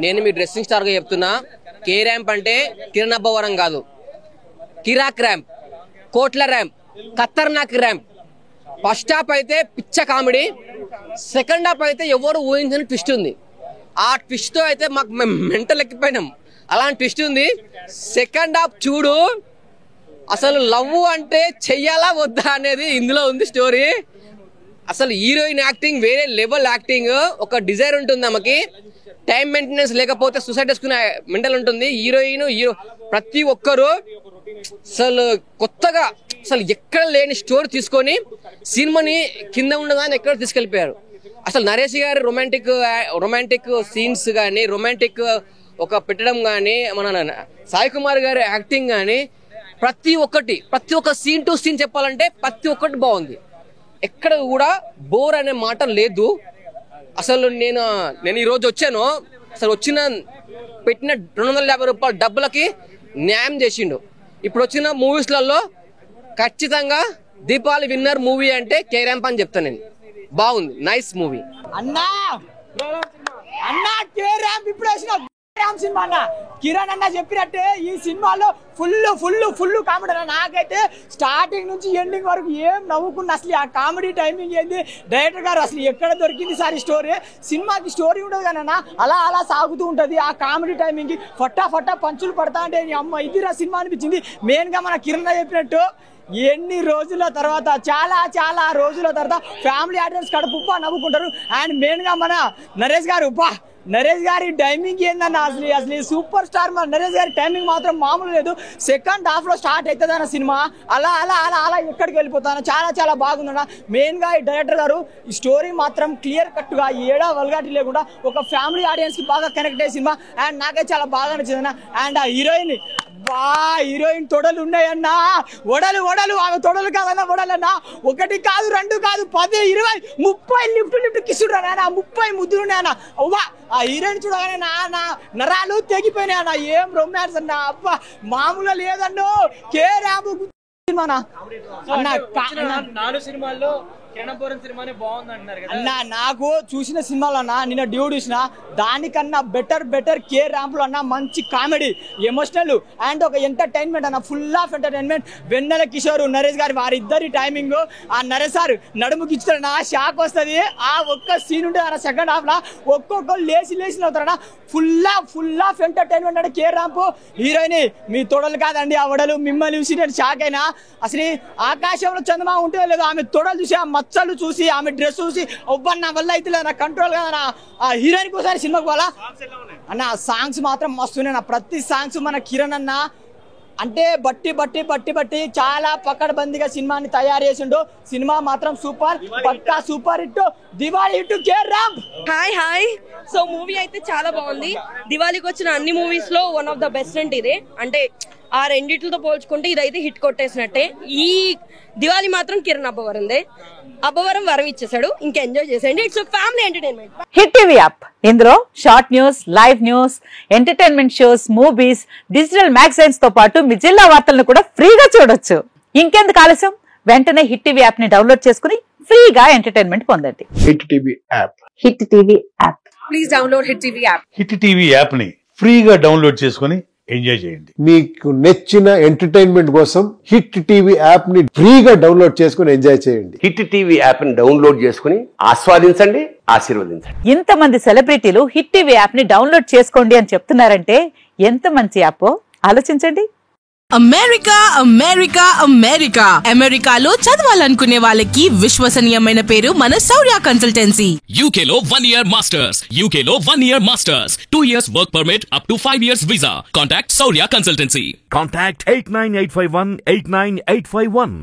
నేను మీ dressing star గా చెప్తున్నా, కే ర్యాంప్ అంటే కిరణ్ అబ్బవరం కాదు, కిరాక్ ర్యాంప్, కోట్ల ర్యాంప్, ఖతర్నాక్ ర్యాంప్. ఫస్ట్ హాఫ్ అయితే పిచ్చ కామెడీ, సెకండ్ హాఫ్ అయితే ఎవరు ఊహించని ట్విస్ట్ ఉంది. ఆ ట్విస్ట్ తో అయితే మాకు మేము మెంటల్ ఎక్కిపోయినాం. అలాంటి ట్విస్ట్ ఉంది. సెకండ్ హాఫ్ చూడు, అసలు లవ్ అంటే చెయ్యాలా వద్దా అనేది ఇందులో ఉంది స్టోరీ. అసలు హీరోయిన్ యాక్టింగ్ వేరే లెవెల్ యాక్టింగ్. ఒక డిజైర్ ఉంటుంది ఆమెకి, టైం మెయింటెనెన్స్ లేకపోతే సూసైడ్ చేసుకునే మెంటల్ ఉంటుంది. హీరోయిన్ హీరో ప్రతి ఒక్కరు అసలు కొత్తగా, అసలు ఎక్కడ లేని స్టోరీ తీసుకొని సినిమాని కింద ఉండగానే ఎక్కడ తీసుకెళ్లిపోయారు. అసలు నరేష్ గారి రొమాంటిక్ సీన్స్ కానీ, రొమాంటిక్ ఒక పెట్టడం కానీ, మన సాయి కుమార్ గారి యాక్టింగ్ కానీ, ప్రతి ఒక్క సీన్ టు సీన్ చెప్పాలంటే ప్రతి ఒక్కటి బాగుంది. ఎక్కడ కూడా బోర్ అనే మాట లేదు. అసలు నేను ఈరోజు వచ్చాను, అసలు పెట్టిన 250 రూపాయల డబ్బులకి న్యాయం చేసిండు. ఇప్పుడు వచ్చిన మూవీస్లలో ఖచ్చితంగా దీపావళి విన్నర్ మూవీ అంటే కే ర్యాంప్ అని చెప్తాను నేను. బాగుంది, నైస్ మూవీ. అన్నా కే ర్యాంప్ ఇప్పుడు వేసిన సినిమా అన్న. కిరణ్ అన్న చెప్పినట్టే ఈ సినిమాలో ఫుల్ కామెడీ అన్న. నాకైతే స్టార్టింగ్ నుంచి ఎండింగ్ వరకు ఏం నవ్వుకున్నా. అసలు ఆ కామెడీ టైమింగ్ ఏంది, డైరెక్టర్ గారు అసలు ఎక్కడ దొరికింది సార్ ఈ స్టోరీ. సినిమాకి స్టోరీ ఉండదు కానీ అలా సాగుతూ ఉంటుంది. ఆ కామెడీ టైమింగ్ ఫట్టా పంచులు పడతా అంటే అమ్మ ఇదిరా సినిమా అనిపించింది. మెయిన్ గా మన కిరణ్ చెప్పినట్టు ఎన్ని రోజుల తర్వాత, చాలా రోజుల తర్వాత ఫ్యామిలీ ఆడియన్స్ కడుపుబ్బా నవ్వుకుంటారు. అండ్ మెయిన్ గా మన నరేష్ గారి టైమింగ్ ఏందన్న, అసలు సూపర్ స్టార్. మన నరేష్ గారి టైమింగ్ మాత్రం మామూలు లేదు. సెకండ్ హాఫ్ లో స్టార్ట్ అవుతుంది అన్న సినిమా, అలా ఎక్కడికి వెళ్ళిపోతాను. చాలా బాగుందన్న. మెయిన్ గా ఈ డైరెక్టర్ గారు ఈ స్టోరీ మాత్రం క్లియర్ కట్ గా ఏడా వల్గాటి లేకుండా ఒక ఫ్యామిలీ ఆడియన్స్ కి బాగా కనెక్ట్ అయ్యే సినిమా. అండ్ నాకైతే చాలా బాగా నచ్చిందన్న. అండ్ ఆ హీరోయిన్ తొడలు ఉన్నాయన్నా, వడలు ఆమె తొడలు కాదన్నా, వడలన్నా. 1 కాదు 2 కాదు 10 20 30 లిఫ్ట్ కిసుడు నాన్న, 30 ముద్దులు ఉన్నాయన్న. అవ్వా ఆ హీరోయిన్ చూడగానే నా నరాలు తెగిపోయినాయి అన్న. ఏం రొమాన్స్ అన్న, అబ్బా మామూలుగా లేదన్నో. కే ర్యాంప్ సినిమానా అన్న, 4 సినిమాల్లో అన్నా నాకు చూసిన సినిమాలో అన్న, నిన్న డ్యూడ్ చూసిన దానికన్నా బెటర్ కే ర్యాంప్ లో అన్న. మంచి కామెడీ, ఎమోషనల్ అండ్ ఒక ఎంటర్టైన్మెంట్ అన్న, ఫుల్ ఆఫ్ ఎంటర్టైన్మెంట్. వెన్నెల కిషోర్, నరేష్ గారి వారిద్దరి టైమింగ్. ఆ నరేష్ సార్ నడుముకి ఇచ్చారన్న, షాక్ వస్తుంది. ఆ ఒక్క సీన్ ఉంటుంది అన్న సెకండ్ హాఫ్ లా. ఒక్కొక్కరు లేచి అవుతారన్న. ఫుల్ ఆఫ్ ఎంటర్టైన్మెంట్ అంటే కే ర్యాంప్. హీరోయిన్ మీ తొడలు కాదండి ఆ వడలు, మిమ్మల్ని చూసి నేను షాక్ అయినా. అసలు ఆకాశంలో చందమా ఉంటే లేదు, ఆమె తొడలు చూసి, ఆ మచ్చలు చూసి, ఆమె డ్రెస్ చూసి ఒబ్బన్న వల్ల అయితే లేదు కంట్రోల్ కదా. ఆ హీరోయిన్ కోసం సినిమాకి పోవాలా అన్న. సాంగ్స్ మాత్రం మస్తున్నాయి. ప్రతి సాంగ్స్ మన కిరణ్ అన్న అంటే బట్టి చాలా పకడ్బందీగా సినిమాని తయారు చేసిండు. సినిమా మాత్రం పక్కా super hit, Diwali hit K ramp. Hi so movie అయితే చాలా బాగుంది. దివాళీకి వచ్చిన అన్ని మూవీస్ లో వన్ ఆఫ్ ద బెస్ట్ అంటే ఇదే. అంటే ఆ రెండిట్లతో పోల్చుకుంటే ఇదైతే హిట్ కొట్టేసినట్టే. ఈ దివాళీ మాత్రం కిరణ్ అబ్బవరం వరం ఇచ్చేసాడు. ఇంకా ఎంజాయ్ చేసేయండి. It's family entertainment. Hit TV app, ఇందులో short news, live news, entertainment shows, movies, digital magazines తో పాటు మీ జిల్లా వార్తలను కూడా ఫ్రీగా చూడొచ్చు. ఇంకెందుకు ఆలస్యం, వెంటనే హిట్ టీవీ యాప్ ని డౌన్లోడ్ చేసుకుని ఫ్రీగా ఎంటర్టైన్మెంట్ పొందండి. Hit TV app. Hit TV app. Please download hit TV app. Hit TV app ని ఫ్రీగా డౌన్లోడ్ చేసుకుని ఎంజాయ్ చేయండి. మీకు నచ్చిన ఎంటర్టైన్మెంట్ కోసం హిట్ టీవీ యాప్ ని ఫ్రీగా డౌన్లోడ్ చేసుకుని ఎంజాయ్ చేయండి. హిట్ టీవీ యాప్ ని డౌన్లోడ్ చేసుకుని ఆస్వాదించండి, ఆశీర్వదించండి. ఇంతమంది సెలబ్రిటీలు హిట్ టీవీ యాప్ ని డౌన్లోడ్ చేసుకోండి అని చెప్తున్నారంటే ఎంత మంచి యాప్ ఆలోచించండి. అమెరికాలో చదవాలనుకునే వాళ్ళకి విశ్వసనీయమైన పేరు మన శౌర్య కన్సల్టెన్సీ. UK లో 1 year masters, UK లో 1 year masters, 2 years work permit up to 5 years visa. Contact Saurya Consultancy. Contact 89851 89851.